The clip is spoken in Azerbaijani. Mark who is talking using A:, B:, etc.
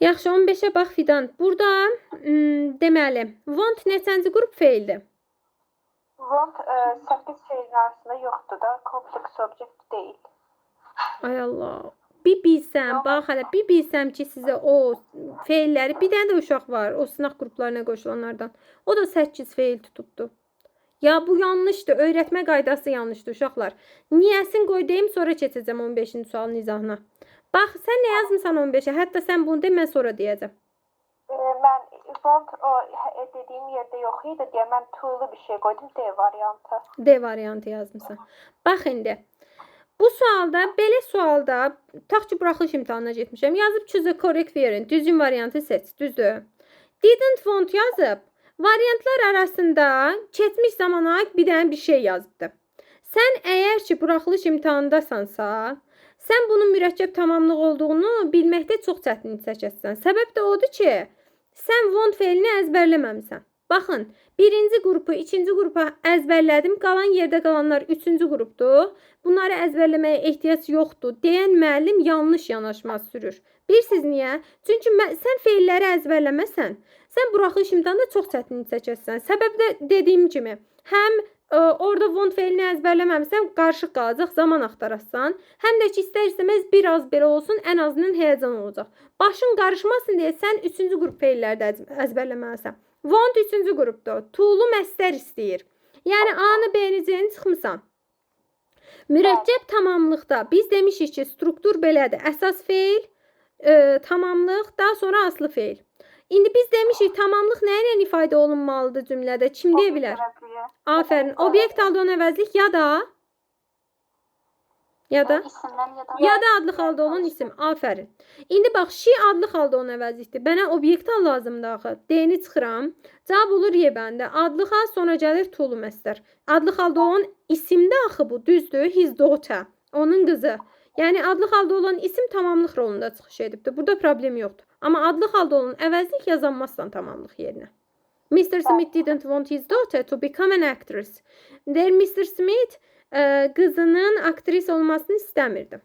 A: Yaxşı, 15-ə bax Fidan. Burada deməli, want neçənci qrup feildir?
B: Want 8 feilin arasında yoxdur da, complex object deyil.
A: Ay Allah. Bir bilsəm, bax hələ bir bilsəm ki, sizə o feilləri, bir dənə də uşaq var, o sınaq qruplarına qoşulanlardan. O da 8 feil tutubdu. Ya bu yanlışdır, öyrətmə qaydası yanlışdır uşaqlar. Niyəsini qoy deyim, sonra keçəcəm 15-ci sualın izahına. Bax, sən nə yazmısan 15-ə? Hətta sən bunu de, mən sonra deyəcəm.
B: Mən want o dediyim yerdə yox idi deyə mən to'lu bir şey qoydum, D variantı.
A: D variantı yazmısan. Bax indi. Bu sualda, belə sualda, tutaq ki, buraxılış imtahanına getmişəm. Yazıb choose a correct variant, düzgün variantı seç, düzdür. Didn't want yazıb. Variantlar arasında keçmiş zamana ait bir dənə bir şey yazıbdı. Sən əgər ki, buraxılış imtahandasansa, sən bunun mürəkkəb tamamlıq olduğunu bilməkdə çox çətinlik çəkəcəksən. Səbəb də odur ki, sən want feilini əzbərləməmisən. Baxın, birinci qrupu, ikinci qrupa əzbərlədim. Qalan yerdə qalanlar üçüncü qrupdur. Bunları əzbərləməyə ehtiyac yoxdur deyən müəllim yanlış yanaşma sürür. Bilirsiniz niyə? Çünki sən feilləri əzbərləməsən, sən buraxılış imtahanında çox çətinlik çəkəcəksən. Səbəb də dediyim kimi, həm orada want feilini əzbərləməmisən, qarışıq qalacaq, zaman axtarasan. Həm də ki, istər-istəməz biraz belə olsun, ən azından həyəcan olacaq. Başın qarışmasın deyə sən üçüncü qrup feilləri də əzbərləməlisən. Want üçüncü qrupdur. To'lu məstər istəyir. Yəni A-nı, B-ni, C-ni çıxmısan. Mürəkkəb tamamlıqda biz demişik ki, struktur belədir. Əsas feil, tamamlıq, daha sonra aslı feil. İndi biz demişik, tamamlıq nə ilə ifadə olunmalıdır cümlədə? Kim deyə bilər? Afərin. Obyekt halda olan əvəzlik ya da adlı halda olan isim. Afərin. İndi bax, she adlı halda olan əvəzlikdir. Mənə obyekt hal lazımdır axı. D-ni çıxıram. Cavab olur Y bəndə. Adlı hal sonra gəlir to'lu məstər. Adlı halda olan isimdə axı bu, düzdür? His daughter. Onun qızı. Yəni adlı halda olan isim tamamlıq rolunda çıxış edibdir. Burada problem yoxdur. Amma adlı halda olan əvəzlik yazanmazsan tamamlıq yerinə. Mr. Smith didn't want his daughter to become an actress. Mr. Smith qızının aktris olmasını istəmirdi.